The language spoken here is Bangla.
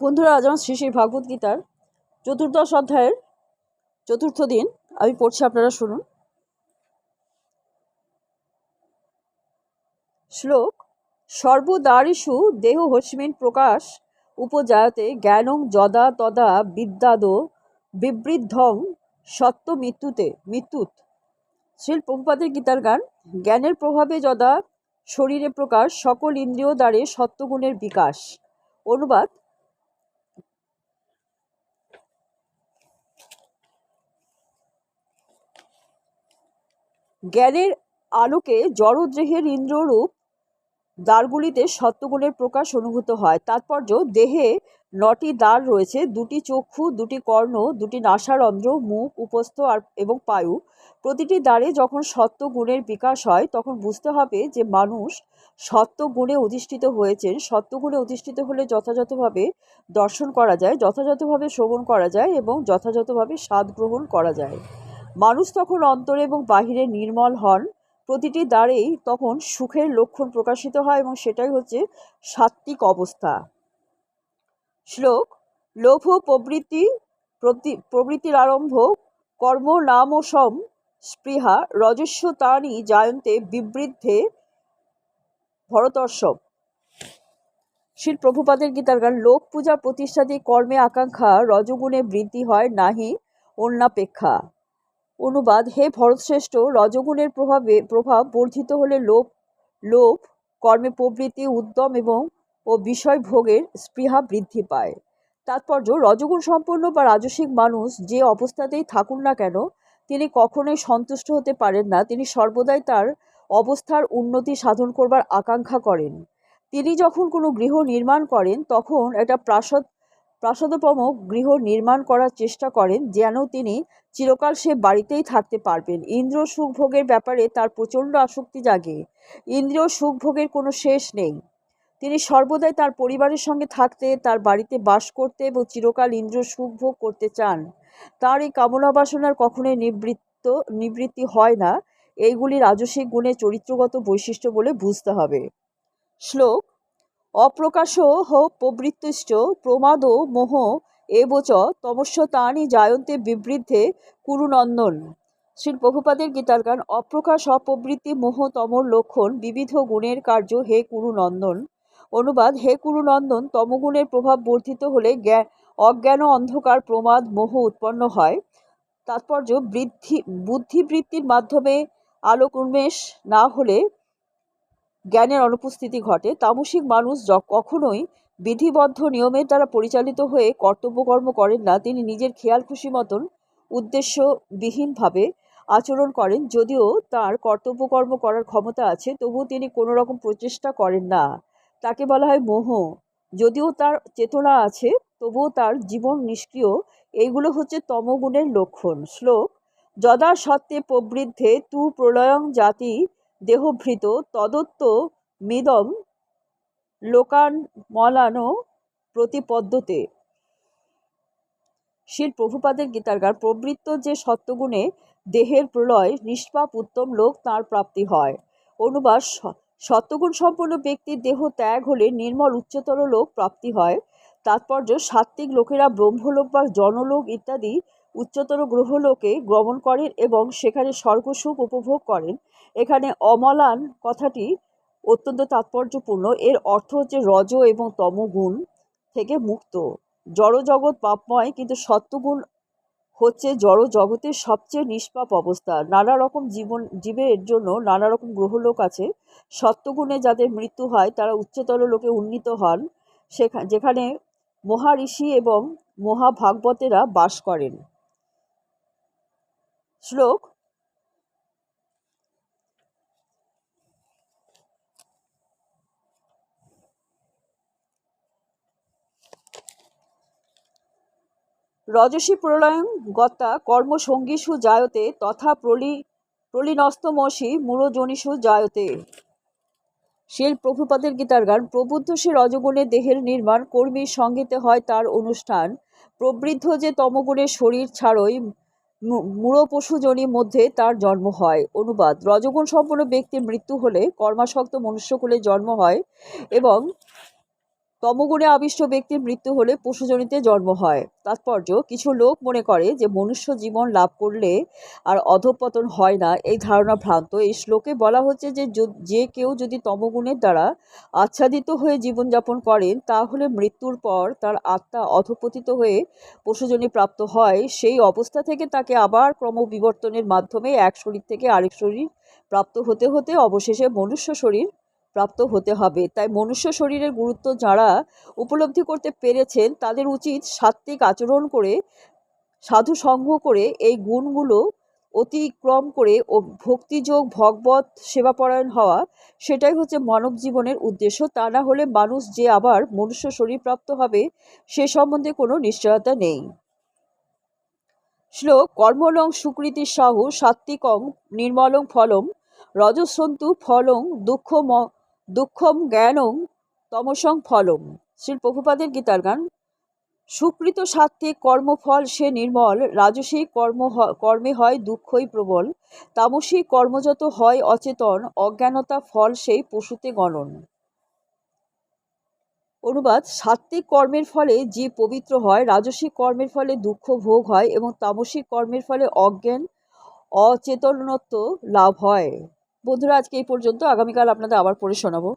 বন্ধুরা, আজ আমার শ্রী শ্রী ভাগবত গীতার চতুর্দশ অধ্যায়ের চতুর্থ দিন আমি পড়ছি, আপনারা শুনুন। শ্লোক: সর্বদারিষু দেহ হস্মিন প্রকাশ উপজায়তে জ্ঞানং যদা তদা বিদ্যাদো বিবৃদ্ধং সত্য মৃত্যুত। শ্রীল প্রভুপাদের গীতার গান। জ্ঞানের প্রভাবে যদা শরীরে প্রকাশ, সকল ইন্দ্রিয় দ্বারে সত্যগুণের বিকাশ। অনুবাদ: জ্ঞানের আলোকে জড়দেহের ইন্দ্ররূপ দ্বারগুলিতে সত্যগুণের প্রকাশ অনুভূত হয়। তাৎপর্য: দেহে 9টি দ্বার রয়েছে, 2টি চক্ষু, 2টি কর্ণ, 2টি নাসারন্ধ্র, মুখ, উপস্থ এবং পায়ু। প্রতিটি দ্বারে যখন সত্যগুণের বিকাশ হয় তখন বুঝতে হবে যে মানুষ সত্যগুণে অধিষ্ঠিত হয়েছেন। সত্যগুণে অধিষ্ঠিত হলে যথাযথভাবে দর্শন করা যায়, যথাযথভাবে শ্রবণ করা যায় এবং যথাযথভাবে স্বাদ গ্রহণ করা যায়। মানুষ তখন অন্তরে এবং বাহিরে নির্মল হন। প্রতিটি দ্বারেই তখন সুখের লক্ষণ প্রকাশিত হয় এবং সেটাই হচ্ছে সাত্ত্বিক অবস্থা। শ্লোক: লোভ প্রবৃত্তির আরম্ভ, কর্ম নাম ও সম স্পৃহা, রজস্ব তানি জায়ন্তে বিবৃদ্ধে ভরতর্ষভ। শ্রীল প্রভুপাদের গীতার গান। লোক পূজা প্রতিষ্ঠাদি কর্মে আকাঙ্ক্ষা রজগুণে বৃদ্ধি হয়, নাহি অন্যাপেক্ষা। অনুবাদ: হে ভরতশ্রেষ্ঠ, রজগুণের প্রভাব বর্ধিত হলে লোভ, কর্মে প্রবৃত্তি, উদ্যম ও বিষয় ভোগের স্পৃহা বৃদ্ধি পায়। তাৎপর্য: রজগুণ সম্পন্ন বা রাজসিক মানুষ যে অবস্থাতেই থাকুন না কেন তিনি কখনোই সন্তুষ্ট হতে পারেন না। তিনি সর্বদাই তার অবস্থার উন্নতি সাধন করবার আকাঙ্ক্ষা করেন। তিনি যখন কোনো গৃহ নির্মাণ করেন তখন একটা প্রাসাদোপম গৃহ নির্মাণ করার চেষ্টা করেন, যেন তিনি চিরকাল সে বাড়িতেই থাকতে পারবেন। ইন্দ্রিয় সুখভোগের ব্যাপারে তার প্রচণ্ড আসক্তি জাগে। ইন্দ্রিয় সুখভোগের কোনো শেষ নেই। তিনি সর্বদাই তার পরিবারের সঙ্গে থাকতে, তার বাড়িতে বাস করতে এবং চিরকাল ইন্দ্রিয় সুখভোগ করতে চান। তার এই কামনা বাসনার কখনোই নিবৃত্তি হয় না। এইগুলি রাজসিক গুণের চরিত্রগত বৈশিষ্ট্য বলে বুঝতে হবে। শ্লোক: অপ্রকাশ প্রবৃত্তিশ্চ প্রমাদ মোহ এবচ তমস্য তানি জায়ন্তে বিবৃদ্ধে কুরুনন্দন। শ্রী প্রভুপাদের গীতার গান। অপ্রকাশ, অপ্রবৃত্তি, মোহ তমর লক্ষণ, বিবিধ গুণের কার্য, হে কুরুনন্দন। অনুবাদ: হে কুরুনন্দন, তমগুণের প্রভাব বর্ধিত হলে অজ্ঞান, অন্ধকার, প্রমাদ, মোহ উৎপন্ন হয়। তাৎপর্য: বুদ্ধিবৃত্তির মাধ্যমে আলোক উন্মেষ না হলে জ্ঞানের অনুপস্থিতি ঘটে। তামসিক মানুষ কখনোই বিধিবদ্ধ নিয়মের দ্বারা পরিচালিত হয়ে কর্তব্যকর্ম করেন না। তিনি নিজের খেয়াল খুশি মতন উদ্দেশ্যবিহীনভাবে আচরণ করেন। যদিও তার কর্তব্যকর্ম করার ক্ষমতা আছে তবুও তিনি কোনো রকম প্রচেষ্টা করেন না। তাকে বলা হয় মোহ। যদিও তার চেতনা আছে তবুও তার জীবন নিষ্ক্রিয়। এইগুলো হচ্ছে তমগুণের লক্ষণ। শ্লোক: যদা সত্যে প্রবৃদ্ধে তু প্রলয়ং জাতি দেহভৃত তদত্ত মিদম লোকান মলানো প্রতিপদ্যতে। শ্রীল প্রভুপাদের গীতার গান। প্রবৃত্ত যে সত্যগুণে দেহের প্রলয়, নিষ্পাপ উত্তম লোক তাঁর প্রাপ্তি হয়। অনুবাদ: সত্যগুণ সম্পন্ন ব্যক্তির দেহ ত্যাগ হলে নির্মল উচ্চতর লোক প্রাপ্তি হয়। তাৎপর্য: সাত্ত্বিক লোকেরা ব্রহ্মলোক বা জনলোক ইত্যাদি উচ্চতর গ্রহলোকে গমন করেন এবং সেখানে স্বর্গসুখ উপভোগ করেন। এখানে অমলান কথাটি অত্যন্ত তাৎপর্যপূর্ণ। এর অর্থ হচ্ছে রজ এবং তম গুণ থেকে মুক্ত। জড় জগৎ পাপময়, কিন্তু সত্যগুণ হচ্ছে জড় জগতের সবচেয়ে নিষ্পাপ অবস্থা। নানা রকম জীবের জন্য নানা রকম গ্রহলোক আছে। সত্যগুণে যাদের মৃত্যু হয় তারা উচ্চতর লোকে উন্নীত হন, যেখানে মহাঋষি এবং মহাভাগবতেরা বাস করেন। শ্লোক: রজসী প্রলয়ং গতা কর্মসঙ্গীষু জায়তে তথা প্রলীনস্তমসি মূঢ়যোনিষু জায়তে। শ্রীল প্রভুপাদের গীতার গান। প্রবুদ্ধ সে রজগুণে দেহের নির্মাণ, কর্মীর সঙ্গীতে হয় তার অনুষ্ঠান। প্রবৃদ্ধ যে তমগুণের শরীর ছাড়ই মূঢ় পশুজনির মধ্যে তার জন্ম হয়। অনুবাদ: রজগুণ সম্পন্ন ব্যক্তির মৃত্যু হলে কর্মাসক্ত মনুষ্যকুলে জন্ম হয় এবং তমগুণে আবিষ্ট ব্যক্তির মৃত্যু হলে পশুজনিতে জন্ম হয়। তাৎপর্য: কিছু লোক মনে করে যে মনুষ্য জীবন লাভ করলে আর অধঃপতন হয় না, এই ধারণা ভ্রান্ত। এই শ্লোকে বলা হচ্ছে যে যে কেউ যদি তমগুণের দ্বারা আচ্ছাদিত হয়ে জীবনযাপন করেন, তাহলে মৃত্যুর পর তার আত্মা অধঃপতিত হয়ে পশুজনি প্রাপ্ত হয়। সেই অবস্থা থেকে তাকে আবার ক্রমবিবর্তনের মাধ্যমে এক শরীর থেকে আরেক শরীর প্রাপ্ত হতে হতে অবশেষে মনুষ্য শরীর প্রাপ্ত হতে হবে। তাই মনুষ্য শরীরের গুরুত্ব যারা উপলব্ধি করতে পেরেছেন, তাদের উচিত সাত্ত্বিক আচরণ করে, সাধু সঙ্গ করে, এই গুণগুলো অতিক্রম করে ও ভক্তিযোগ ভগবত সেবাপরায়ণ হওয়া। সেটাই হচ্ছে মানব জীবনের উদ্দেশ্য। তা না হলে মানুষ যে আবার মনুষ্য শরীর প্রাপ্ত হবে, সে সম্বন্ধে কোনো নিশ্চয়তা নেই। শ্লোক: কর্মলং সুকৃতি সাহু সাত্ত্বিকং নির্মলং ফলম রজসন্তু ফলং দুঃখম জ্ঞানং তমসং ফলম। শ্রী প্রভুপাদের গীতার গান। সুকৃত সাত্ত্বিক কর্মফল সে নির্মল, রাজসিক কর্মে হয় দুঃখই প্রবল, তামসিক কর্মযত হয় অচেতন, অজ্ঞানতা ফল সেই পশুতে গণন। অনুবাদ: সাত্ত্বিক কর্মের ফলে জীব পবিত্র হয়, রাজসিক কর্মের ফলে দুঃখ ভোগ হয় এবং তামসিক কর্মের ফলে অজ্ঞান অচেতনত্ব লাভ হয়। বন্ধুরা, আজকে এই পর্যন্ত। আগামীকাল আপনাদের আবার পড়ে শোনাবো।